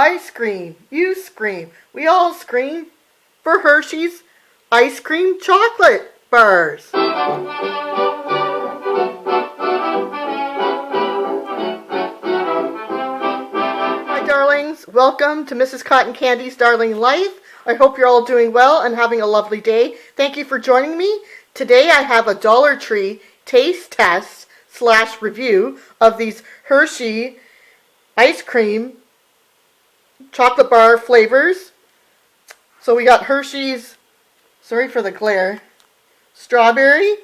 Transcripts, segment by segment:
I scream. You scream. We all scream for Hershey's ice cream chocolate bars. Hi darlings, welcome to Mrs. Cotton Candy's Darling Life. I hope you're all doing well and having a lovely day. Thank you for joining me. Today I have a Dollar Tree taste test / review of these Hershey ice cream chocolate bar flavors. So we got Hershey's, sorry for the glare, strawberry,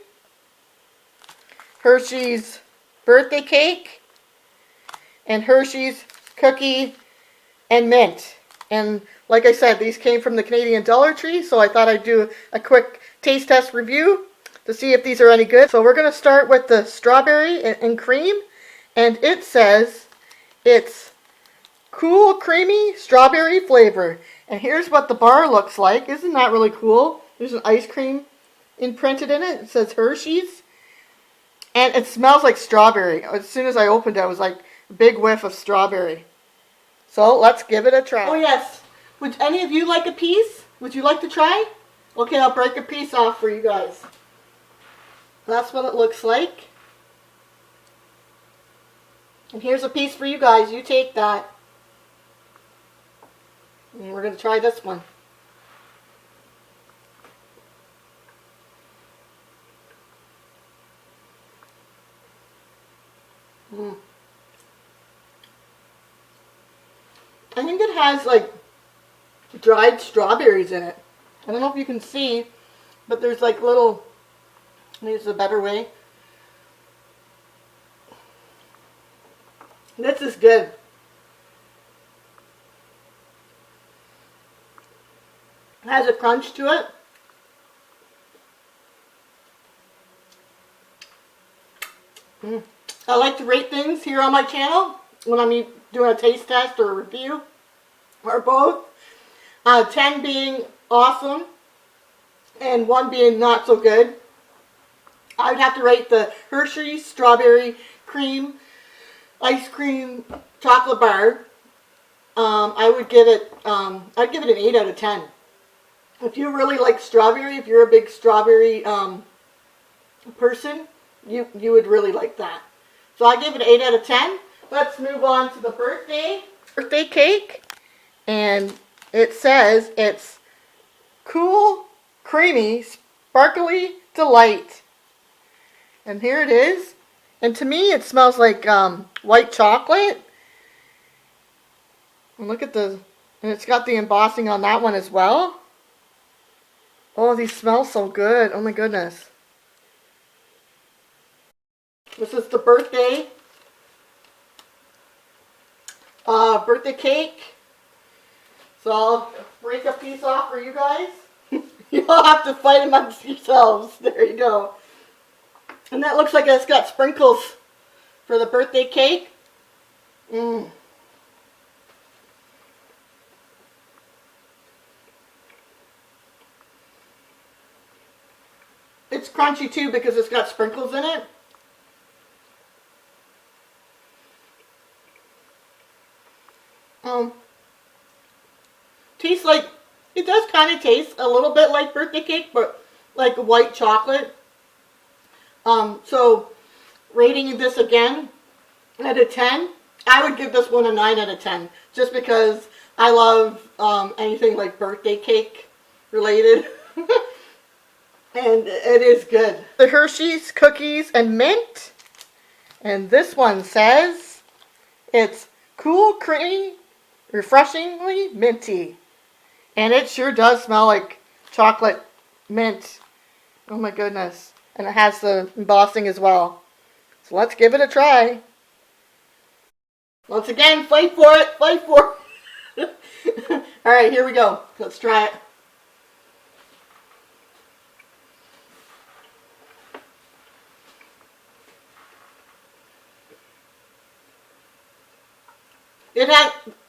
Hershey's birthday cake, and Hershey's cookie and mint. And like I said, these came from the Canadian Dollar Tree, so I thought I'd do a quick taste test review to see if these are any good. So we're going to start with the strawberry and cream, and it says it's cool, creamy strawberry flavor. And here's what the bar looks like. Isn't that really cool? There's an ice cream imprinted in it. It says Hershey's. And it smells like strawberry. As soon as I opened it, it was like a big whiff of strawberry. So let's give it a try. Oh yes. Would any of you like a piece? Would you like to try? Okay, I'll break a piece off for you guys. That's what it looks like. And here's a piece for you guys. You take that. And we're going to try this one. I think it has like dried strawberries in it. I don't know if you can see, but there's like little, maybe it's a better way. This is good. It has a crunch to it. I like to rate things here on my channel when I'm doing a taste test or a review, or both. 10 being awesome and 1 being not so good. I would have to rate the Hershey strawberry cream ice cream chocolate bar. I would give it I'd give it an 8 out of 10. If you really like strawberry, if you're a big strawberry person, you would really like that. So I give it an 8 out of 10. Let's move on to the birthday cake. And it says it's cool, creamy, sparkly delight. And here it is. And to me it smells like white chocolate. And look at and it's got the embossing on that one as well. Oh, these smell so good. Oh my goodness. This is the birthday cake. So I'll break a piece off for you guys. You'll have to fight amongst yourselves. There you go. And that looks like it's got sprinkles for the birthday cake. It's crunchy too because it's got sprinkles in it. Tastes like, it does kind of taste a little bit like birthday cake, but like white chocolate. So rating this again out of 10, I would give this one a 9 out of 10, just because I love anything like birthday cake related. And it is good. The Hershey's cookies and mint. And this one says it's cool, creamy, refreshingly minty. And it sure does smell like chocolate mint. Oh my goodness. And it has the embossing as well. So let's give it a try. Once again, fight for it. Fight for it. Alright, here we go. Let's try it.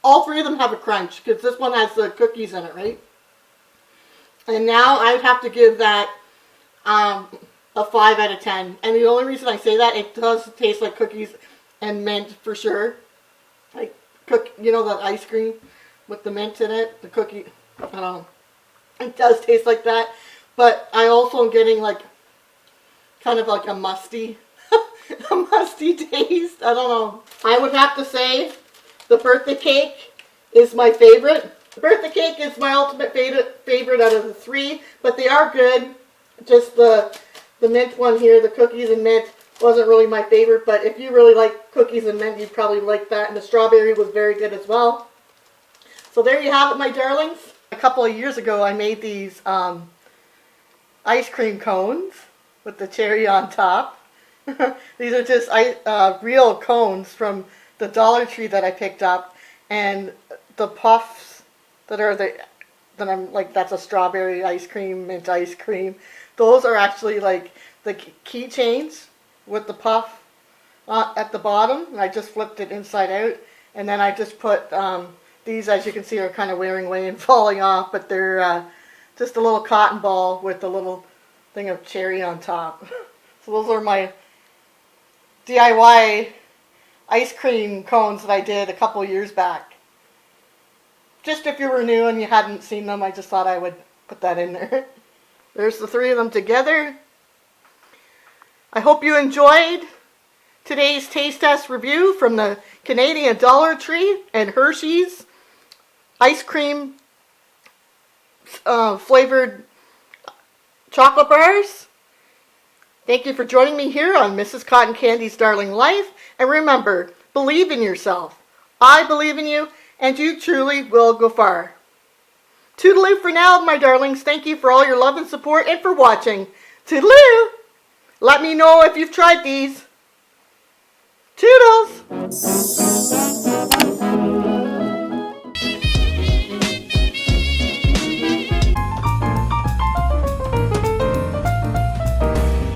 All 3 of them have a crunch, because this one has the cookies in it, right? And now I'd have to give that a 5 out of 10. And the only reason I say that, it does taste like cookies and mint for sure. Like you know, that ice cream with the mint in it, the cookie, I don't know. It does taste like that, but I also am getting like kind of like a musty, a musty taste. I don't know. I would have to say the birthday cake is my favorite. The birthday cake is my ultimate favorite out of the three, but they are good. Just the mint one here, the cookies and mint, wasn't really my favorite, but if you really like cookies and mint, you'd probably like that, and the strawberry was very good as well. So there you have it, my darlings. A couple of years ago, I made these ice cream cones with the cherry on top. These are just real cones from the Dollar Tree that I picked up, and the puffs that are that's a strawberry ice cream, mint ice cream. Those are actually like the keychains with the puff at the bottom, and I just flipped it inside out, and then I just put these, as you can see, are kind of wearing away and falling off, but they're just a little cotton ball with a little thing of cherry on top. So those are my DIY ice cream cones that I did a couple years back. Just if you were new and you hadn't seen them, I just thought I would put that in there. There's the three of them together. I hope you enjoyed today's taste test review from the Canadian Dollar Tree and Hershey's ice cream flavored chocolate bars. Thank you for joining me here on Mrs. Cotton Candy's Darling Life. And remember, believe in yourself. I believe in you, and you truly will go far. Toodaloo for now, my darlings. Thank you for all your love and support and for watching. Toodaloo! Let me know if you've tried these. Toodles!